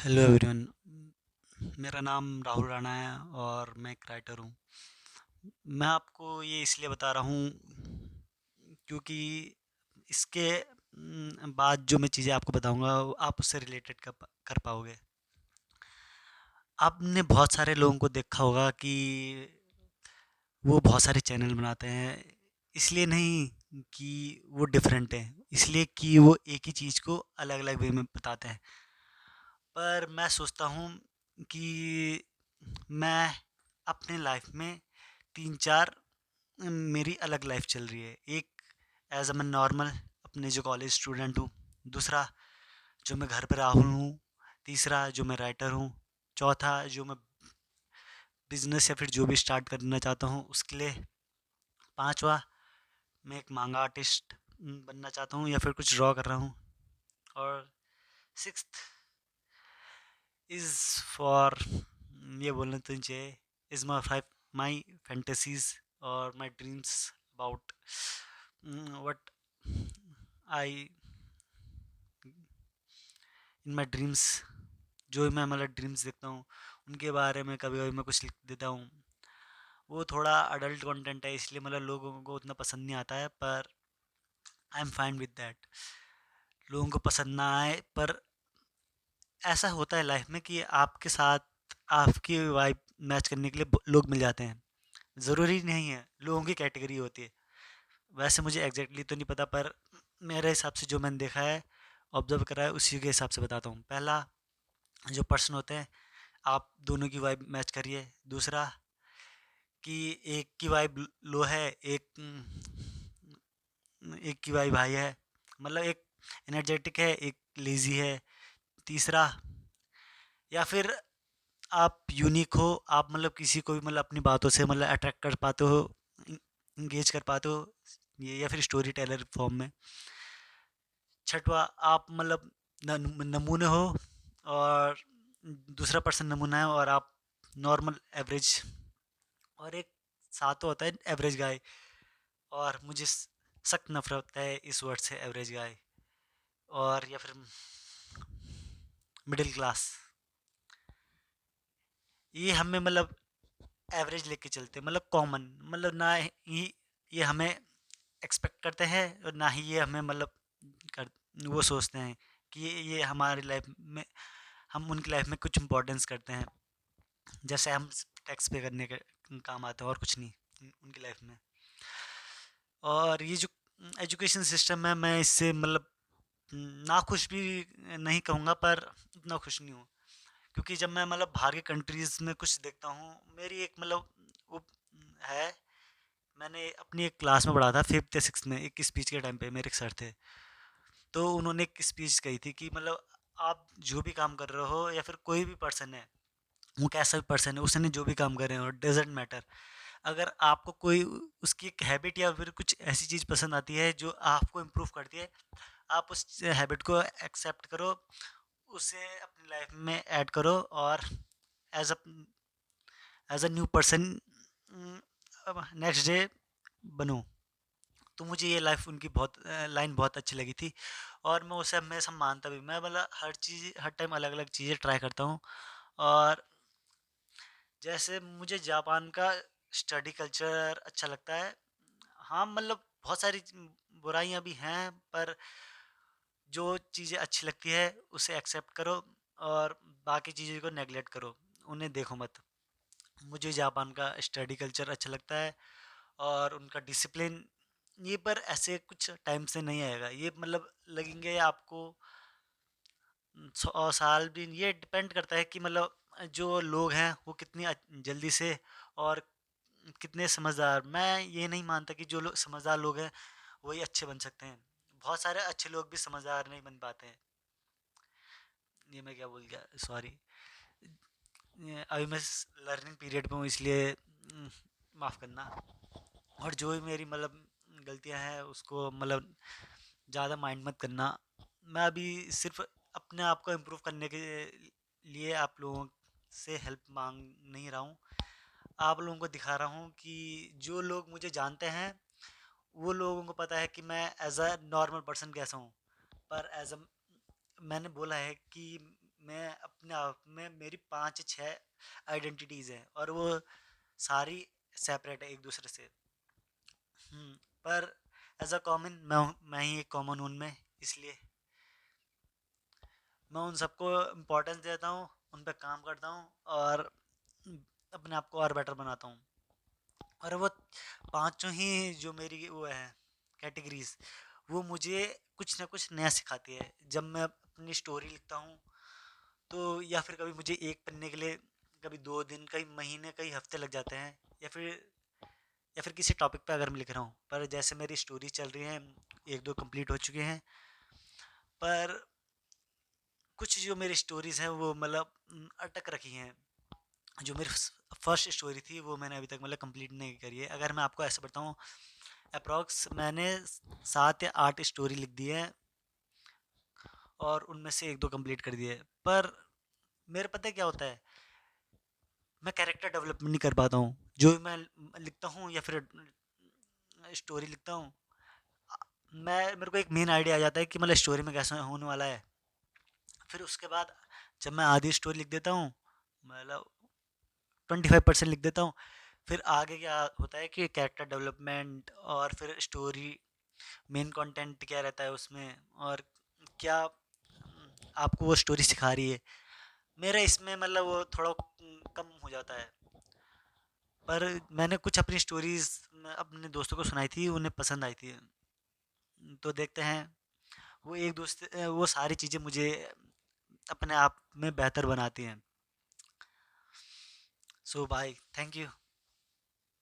Hello everyone. मेरा नाम राहुल राणा है और मैं एक राइटर हूँ। मैं आपको ये इसलिए बता रहा हूँ क्योंकि इसके बाद जो मैं चीज़ें आपको बताऊँगा वो आप उससे रिलेटेड कर पाओगे। आपने बहुत सारे लोगों को देखा होगा कि वो बहुत सारे चैनल बनाते हैं, इसलिए नहीं कि वो डिफरेंट हैं, इसलिए कि वो एक ही चीज़ को अलग अलग वे में बताते हैं। पर मैं सोचता हूँ कि मैं अपने लाइफ में 3-4 मेरी अलग लाइफ चल रही है। एक एज़ अ मैं नॉर्मल अपने जो कॉलेज स्टूडेंट हूँ, दूसरा जो मैं घर पे राहुल हूँ, तीसरा जो मैं राइटर हूँ, चौथा जो मैं बिज़नेस या फिर जो भी स्टार्ट करना चाहता हूँ उसके लिए, पाँचवा मैं एक मांगा आर्टिस्ट बनना चाहता हूँ या फिर कुछ ड्रॉ कर रहा हूँ, और सिक्स्थ इज़ फॉर ये बोलना तो चाहिए इज़ माई फैंटेसीज और my dreams about what I in my dreams. जो मैं मतलब ड्रीम्स देखता हूँ उनके बारे में कभी कभी मैं कुछ लिख देता हूँ। वो थोड़ा अडल्ट कंटेंट है, इसलिए मतलब लोगों को उतना पसंद नहीं आता है, पर I am fine with that. लोगों को पसंद ना आए, पर ऐसा होता है लाइफ में कि आपके साथ आपकी वाइब मैच करने के लिए लोग मिल जाते हैं। ज़रूरी नहीं है, लोगों की कैटेगरी होती है। वैसे मुझे एग्जैक्टली तो नहीं पता, पर मेरे हिसाब से जो मैंने देखा है, ऑब्जर्व करा है, उसी के हिसाब से बताता हूँ। पहला, जो पर्सन होते हैं, आप दोनों की वाइब मैच करिए। दूसरा, कि एक की वाइब लो है, एक की वाइब हाई है, मतलब एक एनर्जेटिक है, एक लेज़ी है। तीसरा, या फिर आप यूनिक हो, आप मतलब किसी को भी मतलब अपनी बातों से मतलब अट्रैक्ट कर पाते हो, इंगेज कर पाते हो, ये या फिर स्टोरी टेलर फॉर्म में। छठवा, आप मतलब नमूने हो, और दूसरा पर्सन नमूना है और आप नॉर्मल एवरेज। और एक सातवां होता है एवरेज गाय, और मुझे सख्त नफरत है इस वर्ड से, एवरेज गाय। और या फिर मिडिल क्लास। ये हमें मतलब एवरेज लेके चलते हैं, मतलब कॉमन, मतलब ना ही ये हमें एक्सपेक्ट करते हैं और ना ही ये हमें मतलब कर वो सोचते हैं कि ये हमारी लाइफ में, हम उनकी लाइफ में कुछ इंपॉर्टेंस करते हैं, जैसे हम टैक्स पे करने के काम आते हैं और कुछ नहीं उनकी लाइफ में। और ये जो एजुकेशन सिस्टम है, मैं इससे मतलब ना खुश भी नहीं कहूँगा, पर उतना खुश नहीं हूँ। क्योंकि जब मैं मतलब बाहर के कंट्रीज़ में कुछ देखता हूँ, मेरी एक मतलब वो है, मैंने अपनी एक क्लास में पढ़ा था फिफ्थ या सिक्स में, एक स्पीच के टाइम पे मेरे एक सर थे। तो उन्होंने एक स्पीच कही थी कि मतलब आप जो भी काम कर रहे हो या फिर कोई भी पर्सन है, वो कैसा भी पर्सन है, उसने जो भी काम करे हो, डजेंट मैटर। अगर आपको कोई उसकी एक हैबिट या फिर कुछ ऐसी चीज़ पसंद आती है जो आपको इम्प्रूव करती है, आप उस हैबिट को एक्सेप्ट करो, उसे अपनी लाइफ में ऐड करो, और as a new person next day बनो। तो मुझे ये लाइफ उनकी बहुत लाइन बहुत अच्छी लगी थी, और मैं उसे हमेशा मानता भी। मैं मतलब हर चीज़ हर टाइम अलग अलग चीज़ें ट्राई करता हूँ। और जैसे मुझे जापान का स्टडी कल्चर अच्छा लगता है। हाँ, मतलब बहुत सारी बुराइयां भी हैं, पर जो चीज़ें अच्छी लगती है उसे एक्सेप्ट करो, और बाकी चीज़ों को नेगलेक्ट करो, उन्हें देखो मत। मुझे जापान का स्टडी कल्चर अच्छा लगता है, और उनका डिसिप्लिन। ये पर ऐसे कुछ टाइम से नहीं आएगा, ये मतलब लगेंगे आपको 100 साल भी। ये डिपेंड करता है कि मतलब जो लोग हैं वो कितनी जल्दी से, और कितने समझदार। मैं ये नहीं मानता कि जो लोग समझदार लोग हैं वही अच्छे बन सकते हैं। बहुत सारे अच्छे लोग भी समझदार नहीं बन पाते हैं। ये मैं क्या बोल गया, सॉरी। अभी मैं लर्निंग पीरियड पे हूँ, इसलिए माफ़ करना। और जो भी मेरी मतलब गलतियाँ हैं उसको मतलब ज़्यादा माइंड मत करना। मैं अभी सिर्फ अपने आप को इम्प्रूव करने के लिए आप लोगों से हेल्प मांग नहीं रहा हूँ। आप लोगों को दिखा रहा हूँ कि जो लोग मुझे जानते हैं वो लोगों को पता है कि मैं एज अ नॉर्मल पर्सन कैसा हूँ। पर एज अ मैंने बोला है कि मैं अपने 5-6 आइडेंटिटीज़ हैं और वो सारी सेपरेट है एक दूसरे से। पर एज अ कॉमन मैं ही एक कॉमन हूँ उनमें, इसलिए मैं उन सबको इम्पोर्टेंस देता हूँ, उन पे काम करता हूँ और अपने आप को और बेटर बनाता हूँ। और वो पांचों ही जो मेरी वो है कैटेगरीज, वो मुझे कुछ ना कुछ नया सिखाती है। जब मैं अपनी स्टोरी लिखता हूँ तो, या फिर कभी मुझे एक पन्ने के लिए कभी 2 दिन, कई महीने, कई हफ्ते लग जाते हैं, या फिर किसी टॉपिक पे अगर मैं लिख रहा हूँ, पर जैसे मेरी स्टोरी चल रही है, एक दो कंप्लीट हो चुके हैं, पर कुछ जो मेरी स्टोरीज हैं वो मतलब अटक रखी हैं। जो मेरी फर्स्ट स्टोरी थी वो मैंने अभी तक मतलब कंप्लीट नहीं करी है। अगर मैं आपको ऐसे बताऊँ, अप्रॉक्स मैंने 7 या 8 स्टोरी लिख दी है और उनमें से एक दो कंप्लीट कर दिए। पर मेरे पता है क्या होता है, मैं कैरेक्टर डेवलपमेंट नहीं कर पाता हूँ। जो भी मैं लिखता हूँ या फिर स्टोरी लिखता हूँ, मेरे को एक मेन आइडिया आ जाता है कि मतलब स्टोरी में कैसा होने वाला है। फिर उसके बाद जब मैं आधी स्टोरी लिख देता हूँ, मतलब 25% लिख देता हूँ, फिर आगे क्या होता है कि कैरेक्टर डेवलपमेंट और फिर स्टोरी, मेन कंटेंट क्या रहता है उसमें, और क्या आपको वो स्टोरी सिखा रही है, मेरा इसमें मतलब वो थोड़ा कम हो जाता है। पर मैंने कुछ अपनी स्टोरीज अपने दोस्तों को सुनाई थी, उन्हें पसंद आई थी। तो देखते हैं, वो एक दूसरे वो सारी चीज़ें मुझे अपने आप में बेहतर बनाती हैं। सो बाय, थैंक यू।